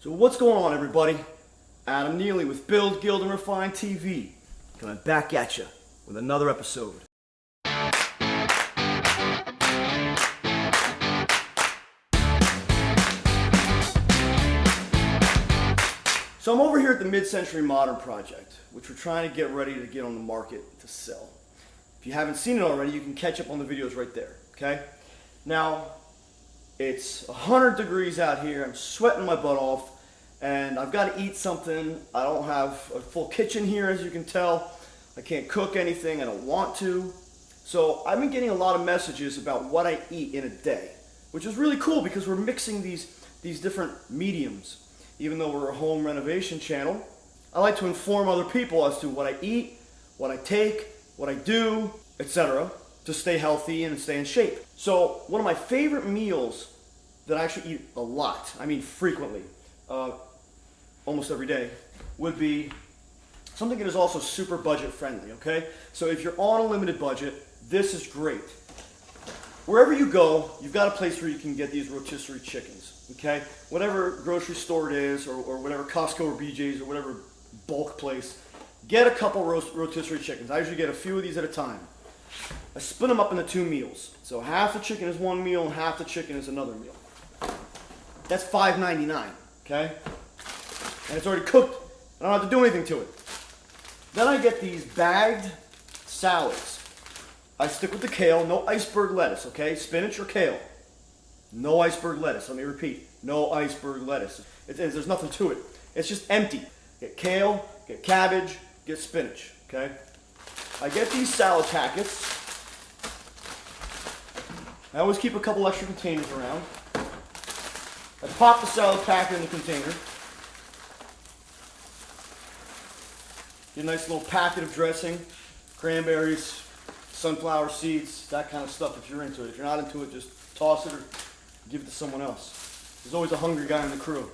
So what's going on, everybody? Adam Neely with Build, Guild, and Refine TV, coming back at you with another episode. So I'm over here at the Mid-Century Modern Project, which we're trying to get ready to get on the market to sell. If you haven't seen it already, you can catch up on the videos right there, okay? Now, it's 100 degrees out here, I'm sweating my butt off, and I've got to eat something. I don't have a full kitchen here, as you can tell. I can't cook anything, I don't want to. So I've been getting a lot of messages about what I eat in a day, which is really cool because we're mixing these different mediums. Even though we're a home renovation channel, I like to inform other people as to what I eat, what I take, what I do, etc. to stay healthy and stay in shape. So one of my favorite meals that I actually eat a lot, I mean frequently, almost every day, would be something that is also super budget friendly, okay? So if you're on a limited budget, this is great. Wherever you go, you've got a place where you can get these rotisserie chickens, okay? Whatever grocery store it is, or whatever Costco or BJ's or whatever bulk place, get a couple rotisserie chickens. I usually get a few of these at a time. I split them up into two meals. So half the chicken is one meal and half the chicken is another meal. That's $5.99, okay? And it's already cooked. I don't have to do anything to it. Then I get these bagged salads. I stick with the kale, no iceberg lettuce, okay? Spinach or kale. No iceberg lettuce. Let me repeat. No iceberg lettuce. There's nothing to it. It's just empty. Get kale, get cabbage, get spinach, okay? I get these salad packets. I always keep a couple extra containers around. I pop the salad packet in the container. Get a nice little packet of dressing, cranberries, sunflower seeds, that kind of stuff if you're into it. If you're not into it, just toss it or give it to someone else. There's always a hungry guy in the crew.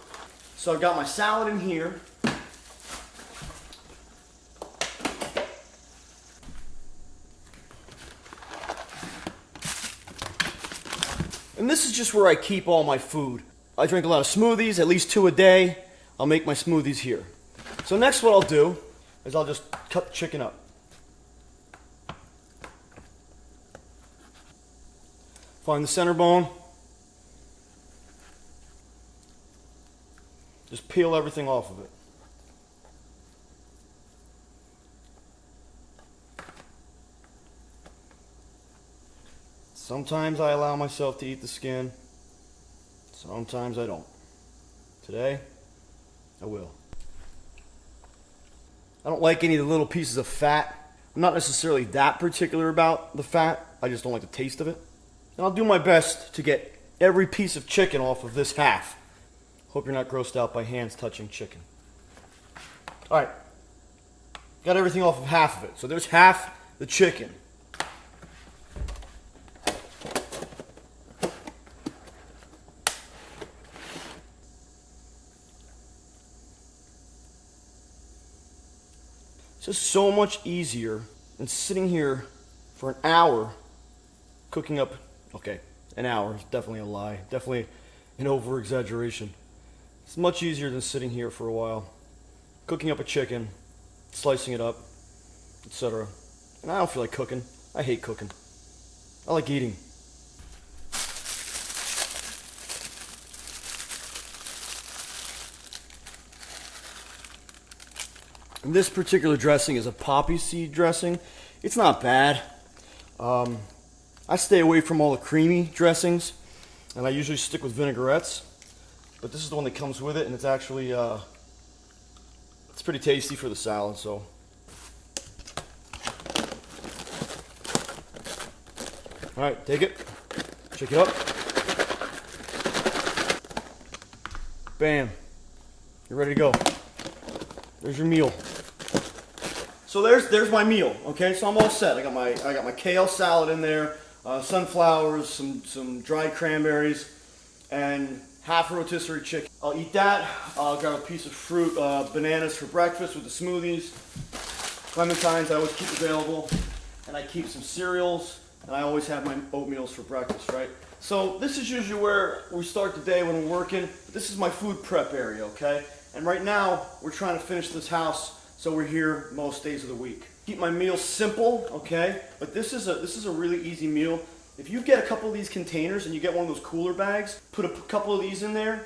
So I've got my salad in here. And this is just where I keep all my food. I drink a lot of smoothies, at least 2 a day. I'll make my smoothies here. So next what I'll do is I'll just cut the chicken up. Find the center bone. Just peel everything off of it. Sometimes I allow myself to eat the skin. Sometimes I don't. Today, I will. I don't like any of the little pieces of fat. I'm not necessarily that particular about the fat. I just don't like the taste of it. And I'll do my best to get every piece of chicken off of this half. Hope you're not grossed out by hands touching chicken. Alright. Got everything off of half of it. So there's half the chicken. It's just so much easier than sitting here for an hour cooking up. Okay, an hour is definitely a lie. Definitely an over-exaggeration. It's much easier than sitting here for a while, cooking up a chicken, slicing it up, etc. And I don't feel like cooking. I hate cooking. I like eating. And this particular dressing is a poppy seed dressing. It's not bad. I stay away from all the creamy dressings, and I usually stick with vinaigrettes. But this is the one that comes with it, and it's actually it's pretty tasty for the salad. So, all right, take it, shake it up, bam, you're ready to go. There's your meal. So there's my meal. Okay, so I'm all set. I got my kale salad in there, sunflowers, some dried cranberries, and half a rotisserie chicken. I'll eat that. I'll grab a piece of fruit, bananas for breakfast with the smoothies. Clementines I always keep available, and I keep some cereals, and I always have my oatmeals for breakfast, right? So this is usually where we start the day when we're working. This is my food prep area, okay? And right now, we're trying to finish this house, so we're here most days of the week. Keep my meals simple, okay? But this is a really easy meal. If you get a couple of these containers and you get one of those cooler bags, put a couple of these in there.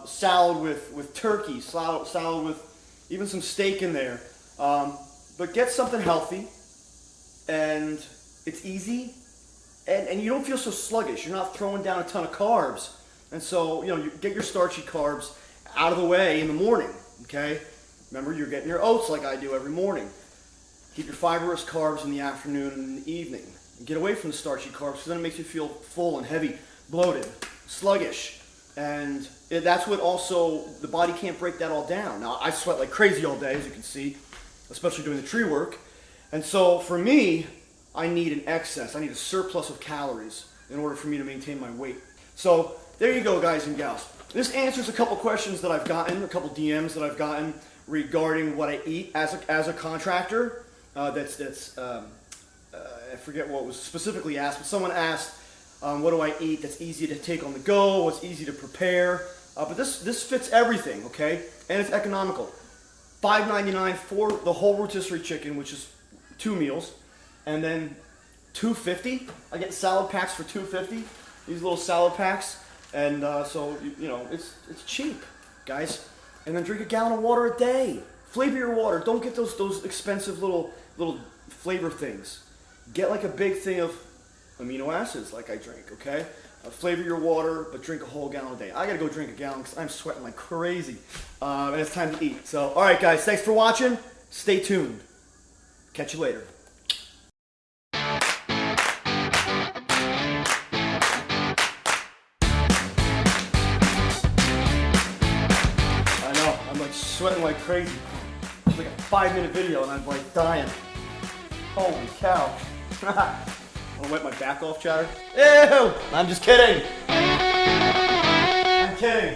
Salad with turkey, salad with even some steak in there. But get something healthy, and it's easy, and you don't feel so sluggish. You're not throwing down a ton of carbs. And so, you get your starchy carbs out of the way in the morning, okay? Remember, you're getting your oats like I do every morning. Keep your fibrous carbs in the afternoon and in the evening. And get away from the starchy carbs, because then it makes you feel full and heavy, bloated, sluggish. And that's what also, the body can't break that all down. Now, I sweat like crazy all day, as you can see, especially doing the tree work. And so for me, I need an excess, I need a surplus of calories in order for me to maintain my weight. So there you go, guys and gals. This answers a couple questions that I've gotten, a couple DMs that I've gotten regarding what I eat as a contractor. I forget what was specifically asked, but someone asked, what do I eat that's easy to take on the go, what's easy to prepare. But this fits everything, okay? And it's economical. $5.99 for the whole rotisserie chicken, which is 2 meals, and then $2.50. I get salad packs for $2.50. These little salad packs, and so it's cheap, guys. And then drink a gallon of water a day. Flavor your water. Don't get those expensive little flavor things. Get like a big thing of amino acids, like I drink. Okay. Flavor your water, but drink a whole gallon a day. I gotta go drink a gallon because I'm sweating like crazy, and it's time to eat. So, all right, guys, thanks for watching. Stay tuned. Catch you later. I know, I'm like sweating like crazy. It's like a 5-minute video, and I'm like dying. Holy cow. Want to wipe my back off, Chatter? Ew! I'm just kidding. I'm kidding.